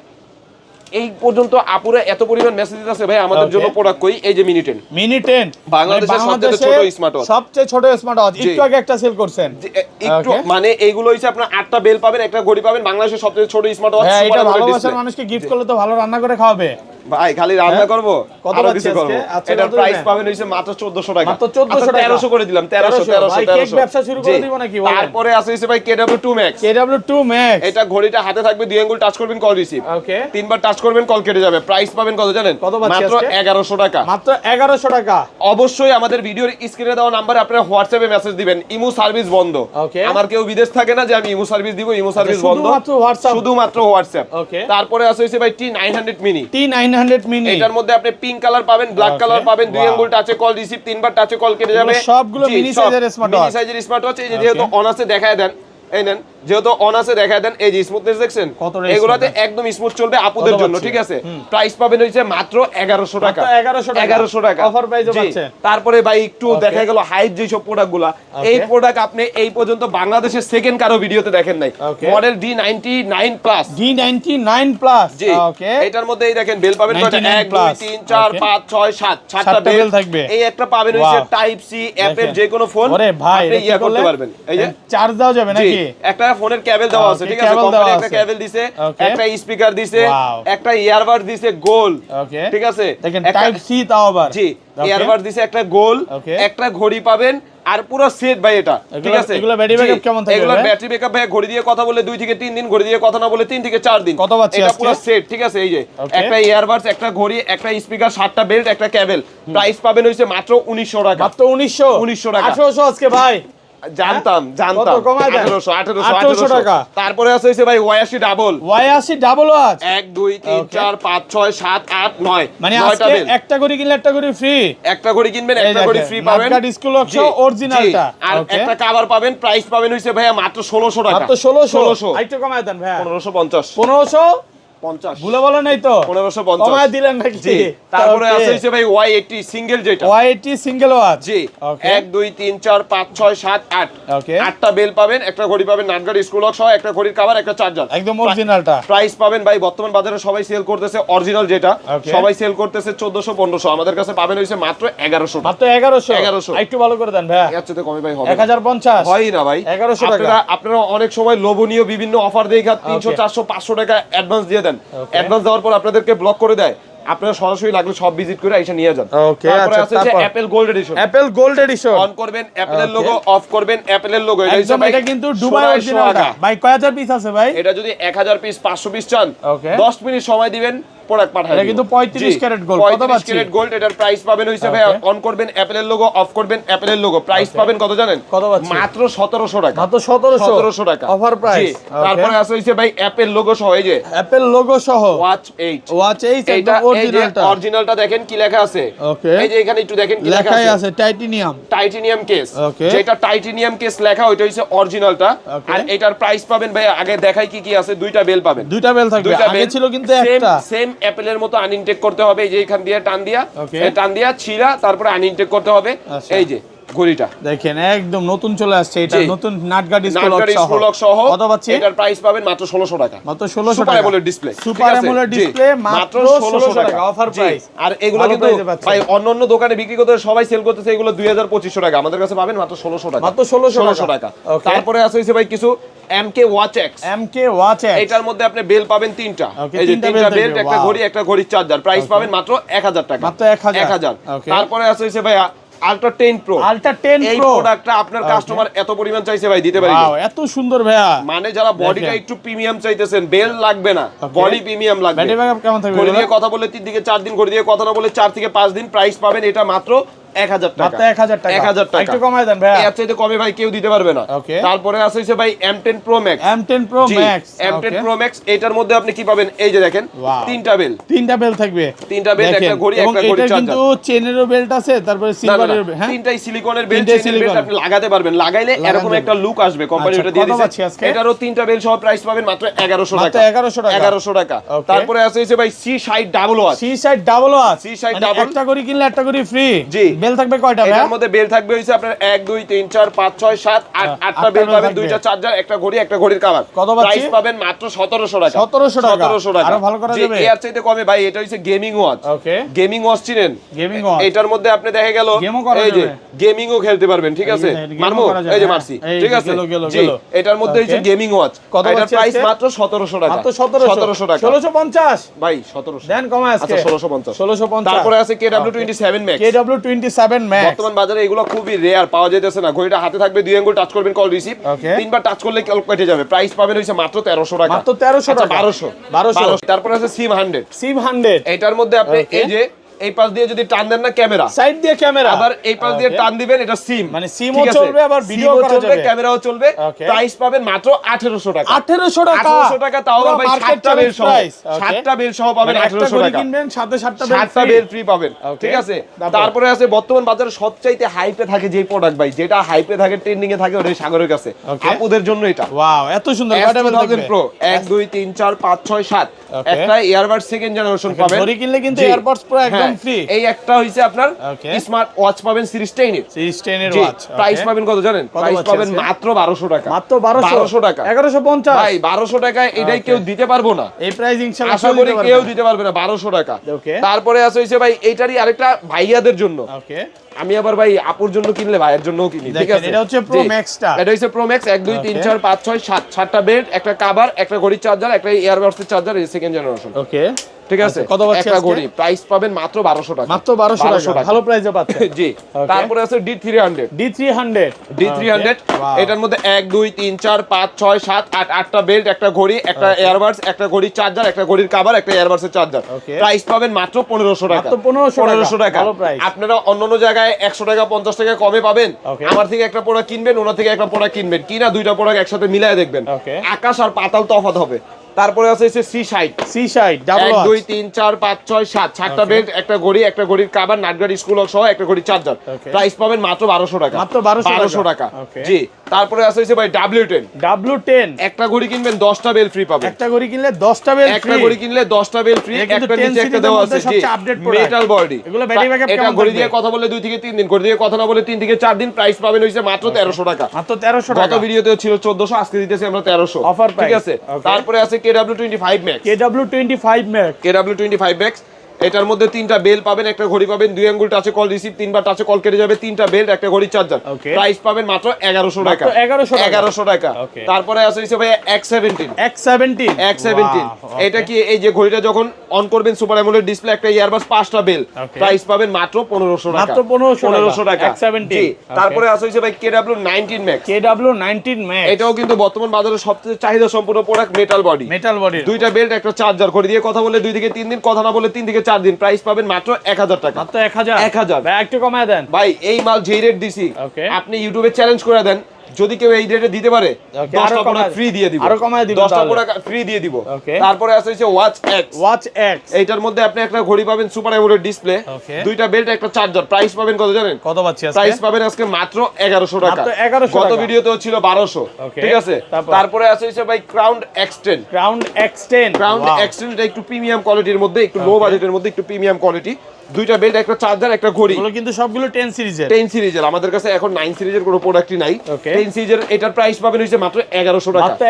এই পর্যন্ত আপুরা এত পরিমাণ মেসেজ আছে ভাই আমাদের জন্য প্রোডাক্ট কই। এই যে মিনি 10 বাংলাদেশের সবচেয়ে ছোট স্মার্ট ওয়াচ, সবচেয়ে ছোট স্মার্ট ওয়াচ। একটু আগে একটা সেল করছেন, একটু মানে এইগুলো হইছে আপনার 8টা বেল পাবেন, একটা ঘড়ি পাবেন, বাংলাদেশের সবচেয়ে ছোট স্মার্ট ওয়াচ। এটা ভালোবাসার মানুষকে গিফট করলে তো ভালো রান্না করে খাওয়াবে। ভাই খালি রান্না করব কত আরো পাচ্ছি কিছু করব আজকে? আচ্ছা, এটার কত প্রাইস দিবেন? পাবেন হইছে মাত্র 1400 টাকা। মাত্র 1400 টাকা। 1300 করে দিলাম, 1300 ভাই, কেক ব্যবসা শুরু করে দিব নাকি বলেন? তারপরে আছে হইছে ভাই KW2 Max। KW2 Max, এটা ঘড়িটা হাতে থাকবে, দুই আঙ্গুল টাচ করবেন কল রিসিভ, ওকে, তিনবার টাচ করবেন কল কেটে যাবে। প্রাইস পাবেন কত জানেন? কত পাচ্ছি মাত্র আজকে? 1100 টাকা। মাত্র 1100 টাকা। অবশ্যই আমাদের ভিডিওর স্ক্রিনে দেওয়া নাম্বারে আপনারা হোয়াটসঅ্যাপে মেসেজ দিবেন। ইমো সার্ভিস বন্ধ। ওকে। আমার কেউ বিদেশ থাকে না যে আমি ইমো সার্ভিস দিব, ইমো সার্ভিস বন্ধ, শুধুমাত্র WhatsApp। শুধুমাত্র হোয়াটসঅ্যাপ। ওকে। তারপরে আছে হইছে ভাই T900 মিনি। T900 মিনি, এটার মধ্যে আপনি পিঙ্ক কালার পাবেন, ব্ল্যাক Okay, কালার পাবেন, দুই wow. আঙ্গুল টাচে কল রিসিভ, তিনবার টাচে কল কেটে যাবে। সবগুলো জি, মিনি সব সাইজের স্মার্ট মিনি ওয়াচ। সাইজের স্মার্ট ওয়াচ। এই যে যেহেতু অন আছে দেখায় দেন, এই নেন, যেহেতু অন আছে দেখায় দেন, এই যে স্মুথনেস দেখছেন, কতটা এগুলাতে smooth। একদম স্মুথ চলবে আপুদের কত জন্য, পাচ্ছি? ঠিক আছে? প্রাইস পাবেন হইছে মাত্র 1100 টাকা। মাত্র 1100 টাকা। 1100 টাকা অফার প্রাইসে জি। পাচ্ছেন। তারপরে ভাই একটু Okay. দেখা গেল হাইপ যে সব প্রোডাক্টগুলা, এই প্রোডাক্ট আপনি এই পর্যন্ত বাংলাদেশের সেকেন্ড কারো ভিডিওতে দেখেন নাই। Okay. Model D99 plus. D99 plus, জি, ওকে, এটার মধ্যে এই দেখেন বেল পাবেন কয়টা? 99 1 2 plus, 3 4 okay. 5 6 7 সাতটা সাতটা বেল বেল থাকবে। এই একটা পাবেন হইছে Wow. টাইপ সি অ্যাপের দেখেন। যে কোনো ফোন ওরে ভাই, আপনি এটা কি ইয়া করতে করলে? পারবেন। এই যে চার্জ দেওয়া যাবে জি, নাকি? একটা ফোনের কেবল দেওয়া আছে, Okay, ঠিক আছে? cable কোম্পানি দেওয়া একটা আছে। কেবল দিছে, Okay. একটা স্পিকার দিছে, Wow. একটা ইয়ারবাড দিছে গোল, ওকে, ঠিক আছে? দেখেন একটা- টাইপ সি তাও আবার। জি, Okay. ইয়ারবাড দিছে একটা গোল, Okay. একটা ঘড়ি পাবেন, আর পুরো সেট ভাই এটা, ঠিক আছে? এগুলো ব্যাটারি ব্যাকআপ কেমন থাকবে এগুলো ভাই? ব্যাটারি ব্যাকআপ ভাই ঘড়ি দিয়ে কথা বলে 2 থেকে 3 দিন, ঘড়ি দিয়ে কথা না বলে 3 থেকে 4 দিন। কত পাচ্ছি এটা আজকে? পুরো সেট, ঠিক আছে? এই যে Okay. একটা ইয়ারবাডস, একটা ঘড়ি, একটা স্পিকার, 7টা বেল্ট, একটা কেবল। প্রাইস পাবেন হইছে মাত্র 1900 টাকা। মাত্র 1900 1900 টাকা। 1800 আজকে ভাই। জানতাম কত কমায় দেন? 1800 টাকা। তারপরে আছে হইছে ভাই 82 double. Y80 double watch, 1 2 3 Okay. 4 5 6 7 8 9 মানে 9টা আজকে বেল। একটা করে কিনলে একটা করে ফ্রি। একটা ঘড়ি কিনবেন, এই একটা ঘড়ি দেখেন, ফ্রি পাবেন। নাটকা ডিস্কো লক জি, সহ অরিজিনালটা। জি। আর Okay. একটা কভার পাবেন, প্রাইস পাবেন হইছে ভাইয়া মাত্র 1600 টাকা। মাত্র 1600। 1600 আরেকটু কমায় দেন ভাই। 1550 1500 50 ভুলে বলে নাই তো? 1550 কমায় দিলেন নাকি? জি। তারপরে Okay. আছে হইছে ভাই Y80 সিঙ্গেল যেটা। Y80 single watch. জি, Okay. 1 2 3 4 5 6 7 8 Okay. 8টা বেল পাবেন, একটা ঘড়ি পাবেন, নাটগাড়ি স্ক্রু লক সহ, একটা ঘড়ির কভার, একটা চার্জার। একদম অরিজিনালটা। প্রাইস পাবেন ভাই বর্তমান বাজারে সবাই সেল করতেছে অরিজিনাল যেটা, Okay. সবাই সেল করতেছে 1400 1500, আমাদের কাছে পাবেন হইছে মাত্র 1100 টাকা। মাত্র 1100। 1100 একটু ভালো করে দেন ভাই। এর চেয়ে কমে ভাই হবে না। 1050 হয় না ভাই। 1100 টাকা। আপনারা অনেক সময় লোভনীয় বিভিন্ন অফার দেখা 300 400 500 টাকা অ্যাডভান্স দিয়ে দেন। Okay. অ্যাডভান্স দেওয়ার পর আপনাদেরকে ব্লক করে দেয়। আপনারা সরাসরি লাগলে সব ভিজিট করে আইসা নিয়ে যান। Okay, তারপরে আচ্ছা, আছে যে তারপর? Apple gold addition. Apple gold addition. On করবেন অ্যাপলের Okay. লোগো, অফ করবেন অ্যাপলের লোগো। একদম এটা কিন্তু দুবাই অরিজিনালটা। ভাই কয় হাজার পিস আছে ভাই? এটা যদি 1000 পিস 500 পিস চান, Okay. 10 মিনিট সময় দিবেন, প্রোডাক্ট পাঠাই এটা দিব। কিন্তু 35 জি, ক্যারেট গোল্ড। কত 35 পাচ্ছি? Carat gold. এটার প্রাইস পাবেন হইছে ভাই, Okay. অন করবেন অ্যাপলের লোগো, অফ করবেন অ্যাপলের লোগো। Price Okay. পাবেন কত জানেন? কত পাচ্ছি? মাত্র 1700 টাকা। মাত্র 1700 টাকা অফার প্রাইস। জি। তারপরে আছে হইছে ভাই অ্যাপেল লোগো সহ, এই যে অ্যাপল লোগো সহ ওয়াচ 8। ওয়াচ এই এইটা একদম এই যে অরিজিনালটা। অরিজিনালটা দেখেন কি লেখা আছে। Okay. এই যে এখানে একটু দেখেন কি লেখা লেখাই আছে। আছে টাইটানিয়াম। Titanium case. Okay. যেটা টাইটানিয়াম কেস লেখা ওইটা হইছে অরিজিনালটা। Okay. আর এটার প্রাইস পাবেন ভাই, আগে দেখাই কি কি আছে। দুইটা বেল পাবেন, দুইটা বেল থাকবে। আগে ছিল কিন্তু একটা। সেম অ্যাপেলের মতো আনইনটেক করতে হবে। এই যে এখান দিয়ে টান দিয়া, Okay. এই টান দিয়া ছিড়া, তারপরে আনইনটেক করতে হবে। আচ্ছা। এই যে ঘড়িটা দেখেন একদম নতুন চলে আসছে এটা, জি। নতুন নাটগা ডিসপ্লে নাটগাড়ি সহ। স্ক্রু লক সহ। কত পাচ্ছি? এটার প্রাইস পাবেন মাত্র 1600 টাকা। মাত্র 1600 সুপার টাকা। AMOLED display. Super AMOLED display মাত্র 1600 টাকা অফার জি। প্রাইস। আর এগুলো ভালো কিন্তু প্রাইসে পাচ্ছেন। ভাই অন্যান্য দোকানে বিক্রি করতে সবাই সেল করতেছে এগুলো 2500 টাকা, আমাদের কাছে পাবেন মাত্র 1600 টাকা। মাত্র 1600 টাকা। Okay. তারপরে আছে হইছে ভাই কিছু এমকে ওয়াচ এক্স। এমকে ওয়াচ এক্স। এটার মধ্যে আপনি বেল পাবেন 3টা। Okay, এই যে তিনটা 3টা bell বেল্ট, থাকবে, একটা wow. ঘড়ি, একটা ঘড়ির চার্জার। Price Okay. পাবেন মাত্র 1000 টাকা। মাত্র 1000 1000। Okay. তারপরে আছে হইছে ভাই আলট্রা 10 প্রো। আলট্রা 10 এই প্রো প্রোডাক্টটা আপনার কাস্টমার এত পরিমাণ চাইছে ভাই, দিতে পারি। ওয়াও এত সুন্দর ভাইয়া। মানে যারা বডিটা দেখেন। একটু প্রিমিয়াম চাইতেছেন, বেল লাগবে না, Okay. বডি প্রিমিয়াম লাগবে। ব্যাটারি ব্যাকআপ কেমন থাকবে? ঘড়ি দিয়ে কথা বললে 3 থেকে 4 দিন, ঘড়ি দিয়ে কথা না বললে 4 থেকে 5 দিন। প্রাইস পাবেন এটা মাত্র 1000 টাকা। মাত্র 1000 টাকা। 1000 টাকা। একটু কমায় দেন ভাইয়া। এর চাইতে কমে ভাই কেউ দিতে পারবে না। Okay. তারপরে আছে হইছে ভাই M10 Pro Max। M10 Pro জি, Max। M10 Okay. Pro Max। এটার মধ্যে আপনি কি পাবেন? এই যে দেখেন Wow. 3টা বেল, তিনটা বেল থাকবে। 3টা বেল, দেখেন, একটা ঘড়ি, এবং একটা ঘড়ির এটার চার্জার। কিন্তু চেনেরও বেল্ট আছে, তারপরে সিলভারের, হ্যাঁ, তিনটাই সিলিকনের বেল, তিনটাই চেইনের বেল্ট silicone। আপনি লাগাতে পারবেন। লাগাইলে লাগানো এরকম যাবে। একটা লুক আসবে, কোম্পানি আচ্ছা, ওটা দিয়ে কত পাচ্ছি দিয়েছে। আজকে? এটারও 3টা বেল সহ প্রাইস পাবেন মাত্র 1100 মাত্র টাকা। 1100 টাকা। 1100 টাকা। Okay. তারপরে আছে হইছে ভাই C60 double watch. C60 double watch. C60 মানে double। একটা করে কিনলে একটা করে ফ্রি। জি। বেল থাকবে কয়টা ভাই? এর মধ্যে বেল থাকবে হইছে আপনার 1 2 3 4 5 6 7 8 8টা বেল পাবেন, দুইটা চার্জার, একটা ঘড়ি, একটা ঘড়ির কভার। কত পাচ্ছি? প্রাইস পাবেন মাত্র 1700 টাকা। 1700 টাকা। 1700 টাকা। আরো ভালো করা যাবে? এর চাইতে কমে ভাই, এটা হইছে গেমিং ওয়াচ। ওকে। গেমিং ওয়াচ চিনেন? Gaming watch. এটার মধ্যে আপনি দেখে গেল এই যে গেমিংও খেলতে পারবেন, ঠিক আছে? মারমু এই যে মারছি, ঠিক আছে? জি, এটার মধ্যে হইছে গেমিং ওয়াচ। এটার প্রাইস মাত্র 1700 টাকা। মাত্র 1700 টাকা। 1650 ভাই 1700 দেন কমে আজকে। আচ্ছা 1650। 1650। তারপরে আছে KW27 Max। KW27 Max বর্তমান বাজারে এগুলো খুবই রেয়ার, পাওয়া যাইতেছে না। ঘড়িটা হাতে থাকবে, দুই আঙ্গুল টাচ করবেন, কল রিসিভ, তিনবার টাচ করলে কল কেটে যাবে। প্রাইস পাবেন হইছে মাত্র 1300 টাকা। মাত্র 1300 টাকা। 1200। তারপরে আছে সিম 100। এটার মধ্যে আপনি এই যে এই পাশ দিয়ে যদি টান দেন না ক্যামেরা, সাইড দিয়ে ক্যামেরা, আবার এই পাশ দিয়ে টান দিবেন, এটা সিম, মানে সিমও চলবে আবার ভিডিও করা যাবে, ক্যামেরাও চলবে। প্রাইস পাবেন মাত্র 1800 টাকা। 1800 টাকা। 1800 টাকা, তাও ভাই 7টা বেল সহ। 7টা বেল সহ পাবেন 1800 টাকা। কিনবেন সাথে 7টা বেল ফ্রি পাবেন, ঠিক আছে? তারপরে আছে বর্তমান বাজারে সবচাইতে হাইপে থাকে যে প্রোডাক্ট ভাই, যেটা হাইপে থাকে, ট্রেন্ডিং এ থাকে, ওটাই সাগরের কাছে। আপুদের জন্য এটা ওয়াও, এত সুন্দর। S2000 Pro 1 2 3 4 5 6 7 একটা ইয়ারবাডস সেকেন্ড জেনারেশন পাবেন। ঘড়ি কিনলে কিন্তু এয়ারপডস পুরো একদম ফ্রি। এই একটা হইছে আপনার স্মার্ট ওয়াচ পাবেন সিরিজ 10 এর। সিরিজ 10 এর ওয়াচ। প্রাইস পাবেন কত জানেন? প্রাইস পাবেন মাত্র 1200 টাকা। মাত্র 1200 টাকা। 1150 ভাই 1200 টাকায় এটাই কেউ দিতে পারবো না। এই প্রাইস ইনশাআল্লাহ আশা করি কেউ দিতে পারবে না 1200 টাকা। তারপরে আছে হইছে ভাই এইটারই আরেকটা ভাইয়াদের জন্য। ওকে। আমি আবার ভাই আপুর জন্য কিনলে ভাইয়ের জন্যও কিনি, ঠিক আছে? এটা হচ্ছে প্রো ম্যাক্সটা। এটা হচ্ছে প্রো ম্যাক্স 1 2 3 4 5 6 7 7টা বেল্ট, একটা কভার, একটা ঘড়ির চার্জার, একটা ইয়ারবাডসের চার্জার, এই সেকেন্ড জেনারেশন। ওকে, ঠিক আছে? কত পাচ্ছেন? একটা ঘড়ি প্রাইস পাবেন মাত্র 1200 টাকা। মাত্র 1200 টাকা, ভালো প্রাইসে পাচ্ছেন। জি। তারপরে আছে D300। D300 এটার মধ্যে 1 2 3 4 5 6 7 8 8টা বেল্ট, একটা ঘড়ি, একটা ইয়ারবাডস, একটা ঘড়ির চার্জার, একটা ঘড়ির কভার, একটা ইয়ারবাডসের চার্জার। প্রাইস পাবেন মাত্র 1500 টাকা। মাত্র 1500 টাকা। ভালো প্রাইস। আপনারা অন্যান্য জায়গায় 100 টাকা 50 টাকা কমে পাবেন, আমার থেকে একটা প্রোডাক্ট কিনবেন, ওনার থেকে একটা প্রোডাক্ট কিনবেন, কিনা দুইটা প্রোডাক্ট একসাথে মিলায় দেখবেন, আকাশ আর পাতাল তফাৎ হবে। তারপরে আছে C60 ডাবল 1 2 3 4 5 6 7 7টা বেল্ট, একটা ঘড়ি, একটা ঘড়ির কভার, নাটগাড়ি স্কুল সহ একটা ঘড়ির চার্জার। প্রাইস পাবেন মাত্র 1200 টাকা। মাত্র 1200 টাকা। জি। তারপরে আছে ভাই W10 একটা ঘড়ি কিনবেন 10টা বেল ফ্রি পাবেন। একটা ঘড়ি কিনলে 10টা বেল ফ্রি। একটা ঘড়ি কিনলে 10টা বেল ফ্রি। একটা নিচে একটা দেওয়া আছে, জি, মেটাল বডি। এগুলো ব্যাটারি ব্যাকআপ কেমন? এটা ঘড়ি দিয়ে কথা বললে 2 থেকে 3 দিন, ঘড়ি দিয়ে কথা না বলে 3 থেকে 4 দিন। প্রাইস পাবেন হইছে মাত্র 1300 টাকা। মাত্র 1300 টাকা। গত ভিডিওতেও ছিল 1400, আজকে দিতেছি আমরা 1300 অফার প্রাইস, ঠিক আছে? তারপরে আছে KW25 Max। KW25 Max এটার মধ্যে 3টা বেল পাবেন, একটা ঘড়ি পাবেন, দুই আঙ্গুল টাচে কল রিসিভ, তিনবার টাচে কল কেটে যাবে, 3টা বেল্ট, একটা ঘড়ির চার্জার। প্রাইস পাবেন মাত্র 1100 টাকা। 1100 টাকা। তারপরে আছে হইছে ভাই X17 এটা কি এই যে ঘড়িটা যখন অন করবেন, সুপার অ্যামোলেড ডিসপ্লে, একটা ইয়ারবাডস, 5টা বেল। প্রাইস পাবেন মাত্র 1500 টাকা। মাত্র 1500 টাকা। X17। তারপরে আছে হইছে ভাই KW19 Max। এটাও কিন্তু বর্তমান বাজারে সবচেয়ে চাহিদা সম্পূর্ণ প্রোডাক্ট, মেটাল বডি। দুইটা বেল্ট, একটা চার্জার, ঘড়ি দিয়ে কথা বলে 2 থেকে 3 দিন, কথা না বলে 3 থেকে 4 দিন। প্রাইস পাবেন মাত্র 1000 টাকা। মাত্র 1000 ভাই, একটু কমায় দেন ভাই। এই মাল যেই রেট দিছি, আপনি ইউটিউবে চ্যালেঞ্জ করে দেন, যদি কেউ এই রেটে দিতে পারে 10টা প্রোডাক্ট ফ্রি দিয়ে দিব। আরো কমায় দিব, 10টা প্রোডাক্ট ফ্রি দিয়ে দিব। তারপরে আছে হচ্ছে ওয়াচ এক্স। এইটার মধ্যে আপনি একটা ঘড়ি পাবেন, সুপার অ্যামোলেড ডিসপ্লে, দুইটা বেল্ট, একটা চার্জার। প্রাইস পাবেন কত জানেন? কত পাচ্ছি আজকে? প্রাইস পাবেন আজকে মাত্র 1100 টাকা। মাত্র 1100 গত টাকা। ভিডিওতেও ছিল 1200, ঠিক আছে? তারপরে আছে হচ্ছে ভাই Crown X10 এটা একটু প্রিমিয়াম কোয়ালিটির মধ্যে, একটু লো বাজেটের মধ্যে, একটু প্রিমিয়াম কোয়ালিটি। দুইটা বেল্ট, একটা চার্জার, একটা ঘড়ি। এগুলো কিন্তু সবগুলো 10 সিরিজের। আমাদের কাছে এখন 9 সিরিজের কোনো প্রোডাক্টই নাই। 10 সিরিজের এটার প্রাইস পাবেন হইছে মাত্র 1100 টাকা। মাত্র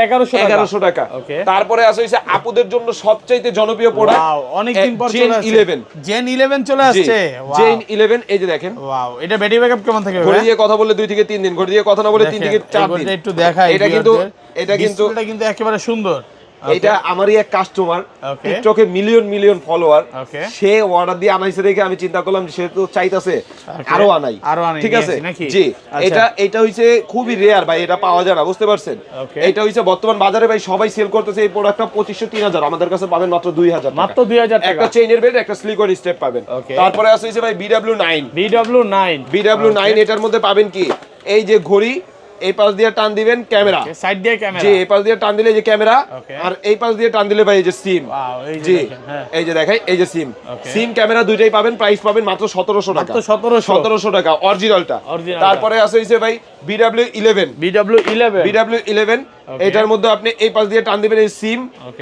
1100 টাকা। তারপরে আছে হইছে আপুদের জন্য সবচাইতে জনপ্রিয় প্রোডাক্ট, ওয়াও, অনেক দিন পর চলে আসছে Gen 11 চলে আসছে। Gen 11 এই যে দেখেন। ওয়াও, এটা ব্যাটারি ব্যাকআপ কেমন থাকে? ঘড়ি দিয়ে কথা বলে 2 থেকে 3 দিন, ঘড়ি দিয়ে কথা না বলে 3 থেকে 4 দিন। একটু দেখাই। এটা কিন্তু একেবারে সুন্দর। এটা আমারই এক কাস্টমার, টিকটকে মিলিয়ন ফলোয়ার, সে অর্ডার দিয়ে আনাইছে দেখে আমি চিন্তা করলাম সে তো চাইতাছে আরো আনাই, ঠিক আছে? জি। এটা হইছে খুবই রেয়ার ভাই, এটা পাওয়া যায় না, বুঝতে পারছেন? এটা হইছে বর্তমান বাজারে ভাই সবাই সেল করতেছে এই প্রোডাক্টটা 2500 3000, আমাদের কাছে পাবেন মাত্র 2000 টাকা। মাত্র 2000 টাকা। একটা চেইনের বেল্ট, একটা স্লিকার স্টেপ পাবেন। তারপরে আছে হইছে ভাই BW9 এটার মধ্যে পাবেন কি এই যে ঘড়ি, এই পাশ দিয়ে টান দিবেন ক্যামেরা, সাইড দিয়ে ক্যামেরা, জি এই পাশ দিয়ে টান দিলে এই যে ক্যামেরা, আর এই পাশ দিয়ে টান দিলে ভাই এই যে সিম, জি এই যে দেখাই এই যে সিম, সিম ক্যামেরা দুইটাই পাবেন, প্রাইস পাবেন মাত্র 1700 টাকা, মাত্র 1700 টাকা অরিজিনালটা। তারপরে আছে হইছে ভাই BW11 এটার মধ্যে আপনি এই পাশ দিয়ে টান দিবেন এই সিম,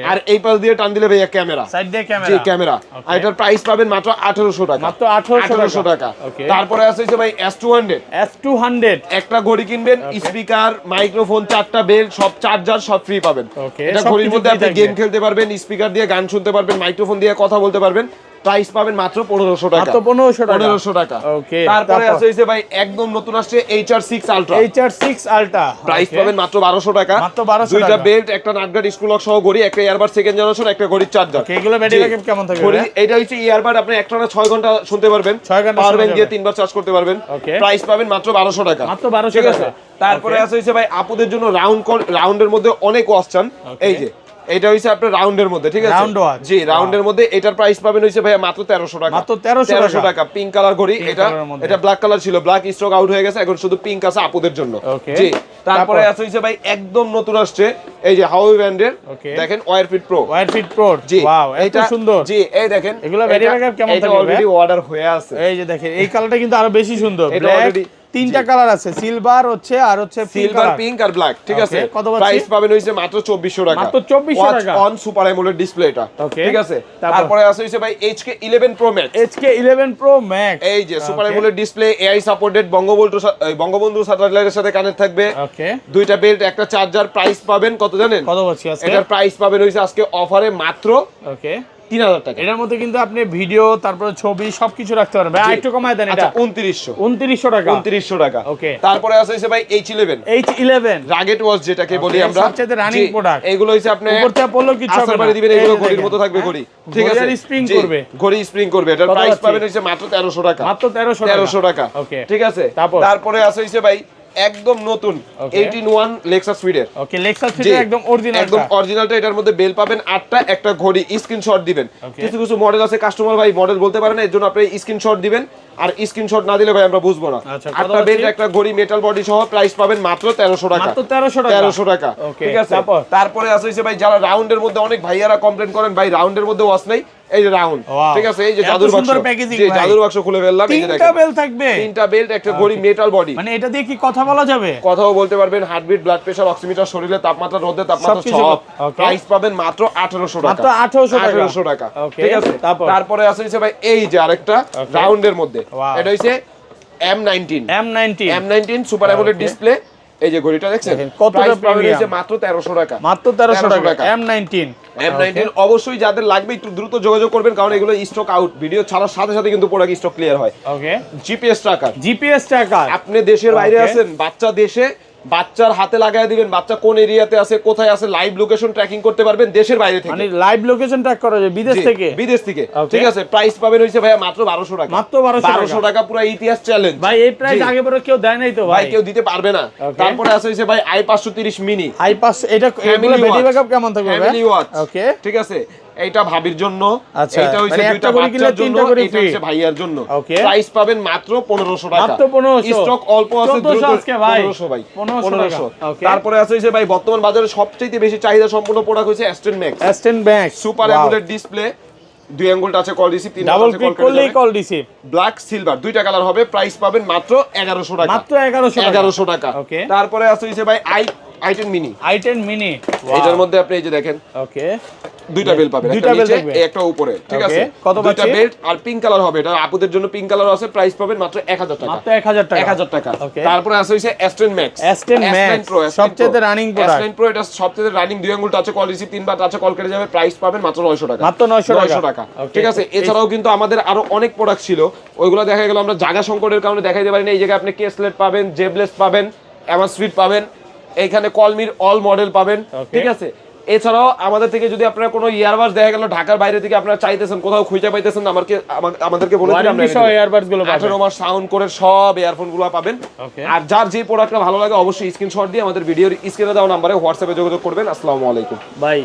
আর এই পাশ দিয়ে টান দিলে ভাইয়া ক্যামেরা, সাইড দিয়ে ক্যামেরা, জি ক্যামেরা, আর এটার প্রাইস পাবেন মাত্র 1800 টাকা, মাত্র 1800 টাকা। তারপরে আছে হইছে ভাই S200 একটা ঘড়ি কিনবেন, স্পিকার, মাইক্রোফোন, 4টা বেল, সব চার্জার সব ফ্রি পাবেন। এটা ঘড়ির মধ্যে আপনি গেম খেলতে পারবেন, স্পিকার দিয়ে গান শুনতে পারবেন, মাইক্রোফোন দিয়ে কথা বলতে পারবেন, প্রাইস পাবেন মাত্র 1500 টাকা, মাত্র 1500 টাকা। তারপরে আছে হইছে ভাই একদম নতুন আসছে HR6 আলট্রা, প্রাইস পাবেন মাত্র 1200 টাকা, মাত্র 1200 দুইটা টাকা, বেল্ট, একটা নাটগার্ড স্ক্রু লক সহ ঘড়ি, একটা ইয়ারবাড সেকেন্ড জেনারেশন, একটা ঘড়ির চার্জার। এগুলো ব্যাটারি ব্যাকআপ কেমন থাকবে? ঘড়ি এটা হচ্ছে ইয়ারবাড, আপনি একটানা 6 ঘন্টা শুনতে পারবেন, পাওয়ার ব্যাংক দিয়ে 3 বার চার্জ করতে পারবেন, প্রাইস পাবেন মাত্র 1200 টাকা, মাত্র 1200 টাকা। তারপরে আছে হইছে ভাই আপুদের জন্য রাউন্ডের মধ্যে অনেক ওয়াচ চান, এই যে এটা হইছে আপনার রাউন্ডের মধ্যে, ঠিক আছে জি রাউন্ডের মধ্যে, এটার প্রাইস পাবেন হইছে ভাই মাত্র 1300 টাকা, মাত্র 1300 টাকা। পিঙ্ক কালার ঘড়ি, এটা ব্ল্যাক কালার ছিল, ব্ল্যাক স্টক আউট হয়ে গেছে, এখন শুধু পিঙ্ক আছে আপুদের জন্য, জি। তারপরে আছে হইছে ভাই একদম নতুন আসছে এই যে হাওয়াই ব্র্যান্ডের, দেখেন ওয়্যারফিট প্রো, জি ওয়াও এত সুন্দর, জি এই দেখেন এগুলো ব্যাটারি ব্যাকআপ কেমন থাকবে? এটা অলরেডি অর্ডার হয়ে আছে, এই যে দেখেন এই কালারটা কিন্তু আরো বেশি সুন্দর, এটা অলরেডি তিনটা কালার আছে, সিলভার হচ্ছে আর হচ্ছে সিলভার, পিঙ্ক আর ব্ল্যাক, ঠিক আছে। প্রাইস পাবেন হইছে মাত্র 2400 টাকা, মাত্র 2400 টাকা, অন সুপার অ্যামোলেড ডিসপ্লে এটা, ঠিক আছে। তারপরে আছে হইছে ভাই HK11 Pro Max, এই যে super AMOLED display, AI supported, Bangabandhu স্যাটেলাইটের সাথে কানেক্ট থাকবে, দুইটা বেল্ট, একটা চার্জার, প্রাইস পাবেন কত জানেন? কত বলছি আজকে? এটার প্রাইস পাবেন হইছে আজকে অফারে মাত্র 3000 টাকা। এটার মধ্যে কিন্তু আপনি ভিডিও, তারপরে ছবি সবকিছু রাখতে পারবেন। ভাই একটু কমায় দেন, এটা 2900 টাকা, 2900 টাকা। ওকে। তারপরে আছে হইছে ভাই H11 রাগেট ওয়াচ, যেটাকে বলি আমরা সবচেয়ে রানিং প্রোডাক্ট। এগুলো হইছে আপনি উপর থেকে পড়লো কিছু হবে না, দিবেন, এগুলো ঘড়ির মতো থাকবে ঘড়ি, ঠিক আছে, স্প্রিং করবে, ঘড়ি স্প্রিং করবে। এটার প্রাইস পাবেন হইছে মাত্র 1300 টাকা, মাত্র 1300 টাকা, ওকে ঠিক আছে। তারপরে আছে হইছে ভাই একদম নতুন 18-1 লেক্সাস ফিডের, ওকে লেক্সাস ফিডের একদম অরিজিনালটা। এটার মধ্যে বেল পাবেন 8টা, একটা ঘড়ি, স্ক্রিনশট দিবেন। কিছু কিছু মডেল আছে কাস্টমার ভাই মডেল বলতে পারে না, এর জন্য আপনি স্ক্রিনশট দিবেন, আর স্ক্রিনশট না দিলে ভাই আমরা বুঝবো না। 8টা বেল্ট, একটা ঘড়ি, মেটাল বডি সহ, প্রাইস পাবেন মাত্র 1300 টাকা, মাত্র 1300 টাকা, ঠিক আছে। তারপরে আছে হইছে ভাই যারা রাউন্ডের মধ্যে, অনেক ভাইয়ারা কমপ্লেইন করেন ভাই রাউন্ডের মধ্যে ওয়াচ নাই, এই যে রাউন্ড, ঠিক আছে, এই যে জাদুর বাক্স, জি জাদুর বাক্স খুলে ফেললাম, এই যে দেখেন 3টা বেল্ট থাকবে, 3টা বেল্ট, একটা ঘড়ি, মেটাল বডি, মানে এটা দিয়ে কি কথা বলা যাবে? কথাও বলতে পারবেন, হার্টবিট, ব্লাড প্রেসার, অক্সিমিটার, শরীরের তাপমাত্রা, রোদের তাপমাত্রা সব। প্রাইস পাবেন মাত্র 1800 টাকা, মাত্র 1800 টাকা, ঠিক আছে। তারপরে আছে হইছে ভাই এই যে আরেকটা রাউন্ডের মধ্যে, এটা হইছে M19 সুপার অ্যামোলেড ডিসপ্লে, এই যে ঘড়িটা দেখছেন, প্রাইস পাবেন হইছে মাত্র 1300 টাকা, মাত্র 1300 টাকা। M19 অবশ্যই যাদের লাগবে একটু দ্রুত যোগাযোগ করবেন, কারণ এগুলো স্টক আউট, ভিডিও ছাড়ার সাথে সাথে কিন্তু প্রোডাক্ট স্টক ক্লিয়ার হয়। ওকে। জিপিএস ট্র্যাকার, আপনি দেশের বাইরে আছেন, বাচ্চা দেশে, বাচ্চার হাতে লাগায় দিবেন, বাচ্চা কোন এরিয়াতে আছে, কোথায় আছে, লাইভ লোকেশন ট্র্যাকিং করতে পারবেন দেশের বাইরে থেকে, মানে লাইভ লোকেশন ট্র্যাক করা যায় বিদেশ থেকে, ঠিক আছে। প্রাইস পাবেন হইছে ভাই মাত্র 1200 টাকা, মাত্র 1200 টাকা, পুরো ইতিহাস চ্যালেঞ্জ ভাই। এই প্রাইস আগে পরে কেউ দেয় নাই তো ভাই, কেউ দিতে পারবে না। তারপরে আছে হইছে ভাই i530 মিনি, এটা এগুলো ব্যাটারি ব্যাকআপ কেমন থাকবে ভাই? ফ্যামিলি ওয়াচ, ওকে, ঠিক আছে। এইটা ভাবির জন্য, এটা হইছে দুইটা বাচ্চার জন্য, এটা হইছে ভাইয়ার জন্য। প্রাইস পাবেন মাত্র 1500 টাকা, মাত্র 1500, স্টক অল্প আছে, দ্রুত 1500 ভাই, 1500। তারপরে আছে হইছে ভাই বর্তমান বাজারে সবচেয়ে বেশি চাহিদা সম্পন্ন প্রোডাক্ট হইছে S10 Max super AMOLED display, 2 আঙ্গুল টাচে কল রিসিভ, 3 ডাবল ক্লিক করলেই কল রিসিভ, ব্ল্যাক সিলভার দুইটা কালার হবে। প্রাইস পাবেন মাত্র 1100 টাকা, মাত্র 1100 টাকা। তারপরে আছে হইছে ভাই i10 মিনি, এটার মধ্যে আপনি এই যে দেখেন, ওকে, দুইটা বেল পাবেন, একটা নিচে একটা উপরে, ঠিক আছে। দুইটা বেল্ট আর পিঙ্ক কালার হবে, এটা আপুদের জন্য পিঙ্ক কালার আছে। প্রাইস পাবেন মাত্র 1000 টাকা, মাত্র 1000 টাকা। তারপরে আছে হইছে S10 Max Pro, সবচেয়ে রানিং প্রোডাক্ট, S10 Pro, এটা সবচেয়ে রানিং, 2 আঙ্গুল টাচে কল রিসিভ, 3 বার টাচে কল কেটে যাবে। প্রাইস পাবেন মাত্র 900 টাকা, মাত্র 900 টাকা, ঠিক আছে। এছাড়াও কিন্তু আমাদের আরো অনেক প্রোডাক্ট ছিল, ওইগুলো দেখা গেল আমরা জায়গা সংকটের কারণে দেখাইতে পারি না। এই জায়গায় আপনি কেসলেট পাবেন, জেবলেস পাবেন, অ্যামাসফিট পাবেন, এইখানে কলমির অল মডেল পাবেন, ঠিক আছে। এছাড়াও আমাদের থেকে যদি আপনারা কোনো ইয়ারবাডস দেখা গেল ঢাকার বাইরে থেকে আপনারা চাইতেছেন, কোথাও খুঁজে পাইতেছেন, আমাদেরকে বলে দিন, আমরা ইয়ারবাডস গুলো 18 মাস সাউন্ড করে সব ইয়ারফোন গুলো পাবেন। আর যার যে প্রোডাক্টটা ভালো লাগে অবশ্যই স্ক্রিনশট দিয়ে আমাদের ভিডিওর স্ক্রিনে দেওয়া নম্বরে হোয়াটসঅ্যাপে যোগাযোগ করবেন। আসসালামু আলাইকুম ভাই।